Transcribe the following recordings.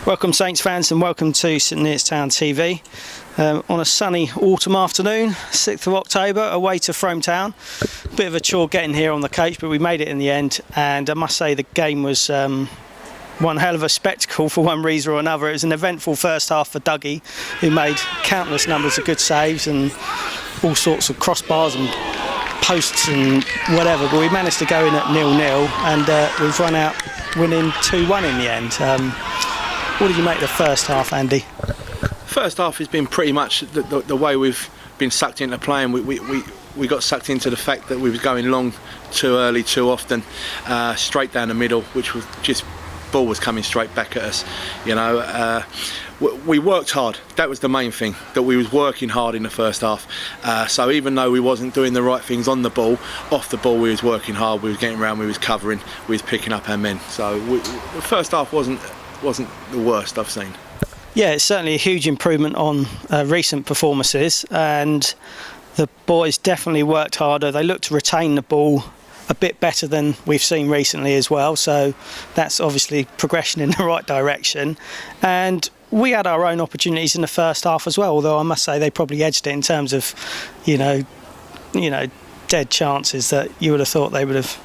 Welcome Saints fans and welcome to St Neots Town TV. On a sunny autumn afternoon, 6th of October, away to Frome Town. Bit of a chore getting here on the coach, but we made it in the end, and I must say the game was one hell of a spectacle for one reason or another. It was an eventful first half for Dougie, who made countless numbers of good saves and all sorts of crossbars and posts and whatever, but we managed to go in at 0-0 and we've run out winning 2-1 in the end. What did you make of the first half, Andy? First half has been pretty much the way we've been sucked into playing. We got sucked into the fact that we were going long too early, too often, straight down the middle, which was just ball was coming straight back at us. You know, we worked hard. That was the main thing, that we was working hard in the first half. So even though we wasn't doing the right things on the ball, off the ball we was working hard. We was getting around, we was covering, we was picking up our men. So the first half wasn't the worst I've seen. Yeah, it's certainly a huge improvement on recent performances, and the boys definitely worked harder. They looked to retain the ball a bit better than we've seen recently as well, so that's obviously progression in the right direction. And we had our own opportunities in the first half as well, although I must say they probably edged it in terms of, you know, dead chances that you would have thought they would have,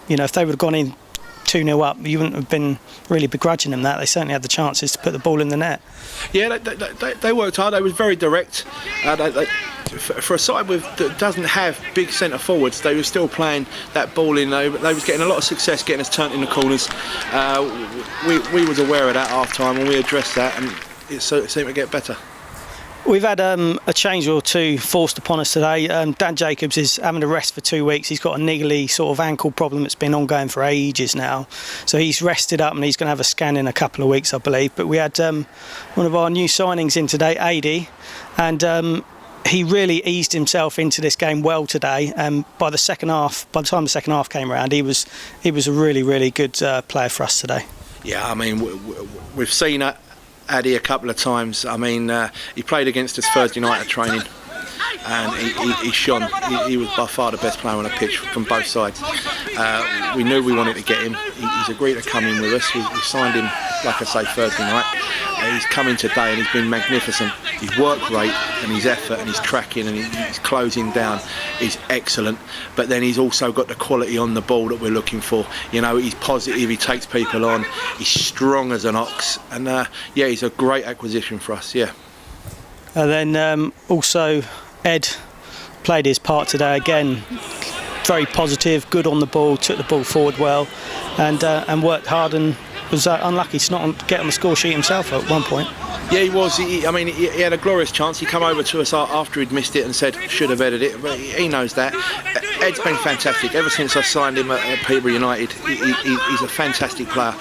if they would have gone in 2-0 up, you wouldn't have been really begrudging them that. They certainly had the chances to put the ball in the net. Yeah, they worked hard. They was very direct. For a side that doesn't have big centre forwards, they were still playing that ball in. They was getting a lot of success getting us turned in the corners. We was aware of that half time and we addressed that, and it seemed to get better. We've had a change or two forced upon us today. Dan Jacobs is having a rest for 2 weeks. He's got a niggly sort of ankle problem that's been ongoing for ages now. So he's rested up and he's going to have a scan in a couple of weeks, I believe. But we had one of our new signings in today, Adi, and he really eased himself into this game well today. And by the time the second half came around, he was a really, really good player for us today. Yeah, I mean, we've seen it. Addy a couple of times. I mean, he played against us Thursday night at training, and he shone. He was by far the best player on the pitch from both sides. We knew we wanted to get him. He's agreed to come in with us. We signed him, like I say, Thursday night. He's come in today and he's been magnificent. His work rate and his effort and his tracking and his closing down is excellent. But then he's also got the quality on the ball that we're looking for. You know, he's positive, he takes people on, he's strong as an ox, and yeah, he's a great acquisition for us. Yeah. And then also Ed played his part today again. Very positive, good on the ball, took the ball forward well, and worked hard, and was unlucky to not get on the score sheet himself at one point. Yeah, he was. He had a glorious chance. He came over to us after he'd missed it and said, should have headed it. But he knows that. Ed's been fantastic. Ever since I signed him at Peterborough United, he's a fantastic player.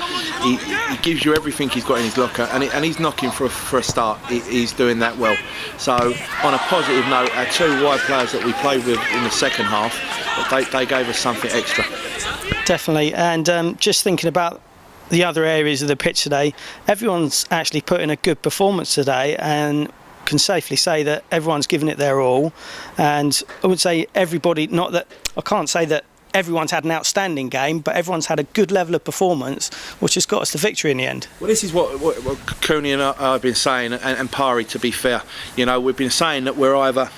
He gives you everything he's got in his locker, and he's knocking for a start. He's doing that well. So, on a positive note, our two wide players that we played with in the second half, they gave us something extra. Definitely. And just thinking about the other areas of the pitch today, everyone's actually put in a good performance today, and can safely say that everyone's given it their all. And I would say everybody, not that I can't say that everyone's had an outstanding game, but everyone's had a good level of performance, which has got us the victory in the end. Well, this is what Cooney and I have been saying, and Pari, to be fair. You know, we've been saying that we're either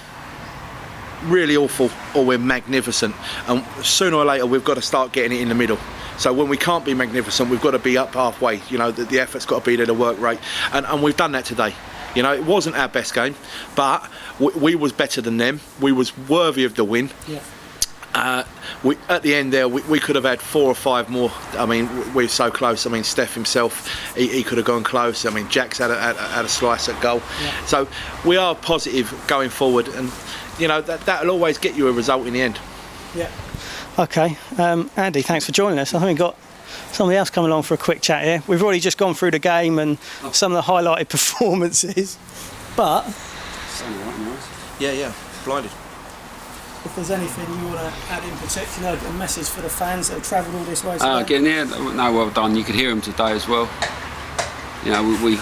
really awful or we're magnificent, and sooner or later we've got to start getting it in the middle. So when we can't be magnificent, we've got to be up halfway. You know, the effort's got to be there, the work rate, and we've done that today. You know, it wasn't our best game, but we was better than them. We was worthy of the win. Yeah. At the end there, we could have had 4 or 5 more. I mean, we're so close. I mean, Steph himself, he could have gone close. I mean, Jack's had a slice at goal. Yeah. So we are positive going forward, and you know that'll always get you a result in the end. Yeah. Okay, Andy, thanks for joining us. I think we've got somebody else coming along for a quick chat here. We've already just gone through the game and some of the highlighted performances, but yeah, blinded. If there's anything you want to add in particular, a message for the fans that have travelled all this way today? Again, yeah, no, well done. You could hear them today as well. You know, we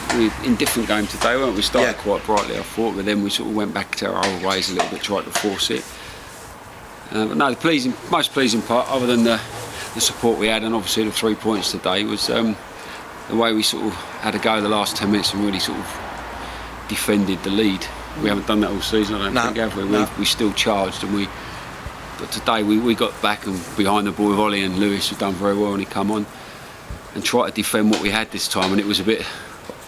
in different game today, weren't we? We started quite brightly, I thought, but then we sort of went back to our old ways a little bit, tried to force it. But no, the most pleasing part, other than the support we had and obviously the 3 points today, was the way we sort of had a go the last 10 minutes and really sort of defended the lead. We haven't done that all season, I don't think, have we? No. We still charged, but today we got back and behind the ball with Ollie and Lewis, who done very well, and he come on and tried to defend what we had this time, and it was a bit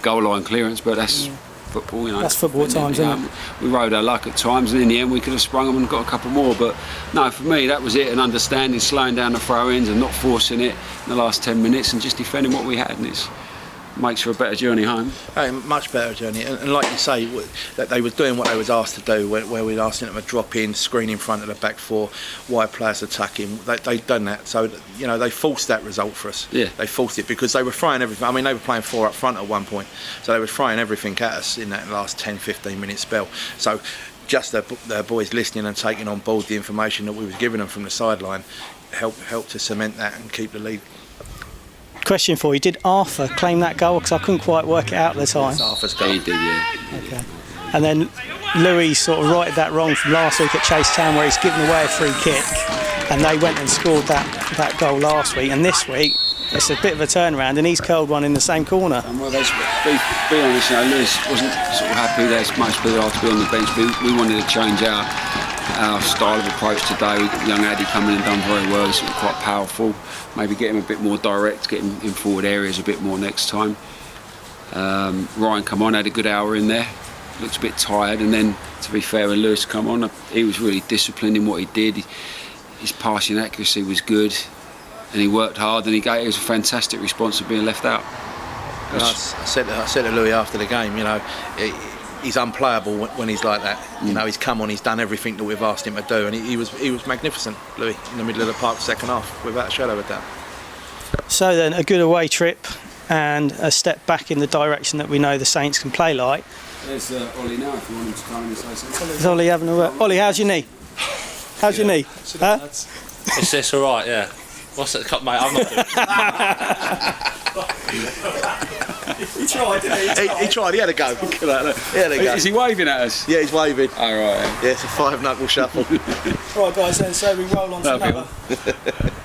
goal line clearance, but that's football, you know. That's football at times, isn't it? We rode our luck at times, and in the end we could have sprung them and got a couple more, but no, for me that was it, and understanding, slowing down the throw-ins and not forcing it in the last 10 minutes and just defending what we had, and it makes for a better journey home. Hey, much better journey, and like you say, that they were doing what they was asked to do, where we'd asked them to drop in, screen in front of the back four, wide players attacking. They'd done that, so you know they forced that result for us. Yeah. They forced it because they were throwing everything. I mean, they were playing 4 up front at one point, so they were throwing everything at us in that last 10-15 minute spell. So just the boys listening and taking on board the information that we was giving them from the sideline helped to cement that and keep the lead. Question for you: did Arthur claim that goal? Because I couldn't quite work it out at the time. It's Arthur's goal. He did, yeah. Okay. And then Louis sort of righted that wrong from last week at Chase Town, where he's given away a free kick, and they went and scored that goal last week. And this week, it's a bit of a turnaround, and he's curled one in the same corner. And well, be honest, you know, Lewis wasn't sort of happy. There's most people are to be on the bench. We wanted to change our style of approach today. Young Addy coming and done very well. He's quite powerful. Maybe get him a bit more direct, get him in forward areas a bit more next time. Ryan come on, had a good hour in there. Looks a bit tired, and then to be fair, when Lewis come on, he was really disciplined in what he did. His passing accuracy was good, and he worked hard, and it was a fantastic response to being left out. I said to Louis after the game, you know, he's unplayable when he's like that. You know, he's come on, he's done everything that we've asked him to do, and he was magnificent, Louis, in the middle of the park second half, without a shadow of a doubt. So then, a good away trip and a step back in the direction that we know the Saints can play like. There's Ollie now, if you want him to come and say something. Is Ollie having a word? Ollie, how's your knee? How's your knee? Huh? Is this all right? Yeah. What's it, mate? I'm not doing He tried, didn't he? He tried, he had a go. He had a go. Is he waving at us? Yeah, he's waving. Oh, right. Yeah, it's a 5-knuckle shuffle. Right, guys, then, so we roll on to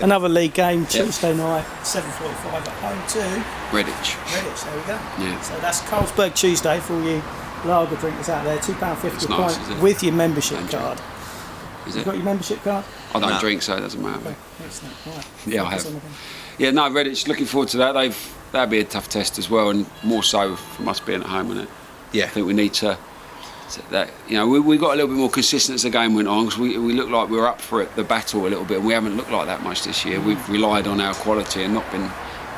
another league game Tuesday night, 7:45 at home to Redditch. Redditch. There we go. Yeah. So that's Carlsberg Tuesday for all you lager drinkers out there. £2.50 It's a nice, pint is it? with your membership Don't card. Is You it? got your membership card? I don't No. drink, so it doesn't matter. Okay, excellent. Right. Yeah, I Focus have. on the game. Yeah, no, Redditch, looking forward to that. That'd be a tough test as well, and more so from us being at home, isn't it? Yeah. I think we need to that, you know, we got a little bit more consistent as the game went on, because we looked like we were up for it, the battle a little bit, and we haven't looked like that much this year. We've relied on our quality and not been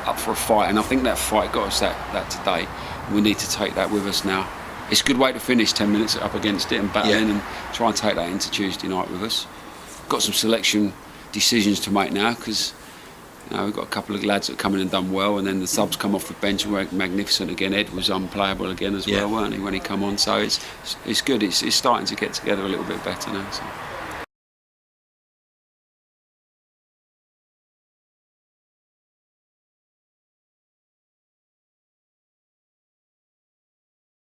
up for a fight, and I think that fight got us that today. We need to take that with us now. It's a good way to finish 10 minutes up against it and battling, and try and take that into Tuesday night with us. Got some selection decisions to make now, because we've got a couple of lads that come in and done well, and then the subs come off the bench and were magnificent again. Ed was unplayable again as well, weren't he, when he come on? So it's good. It's starting to get together a little bit better now. So.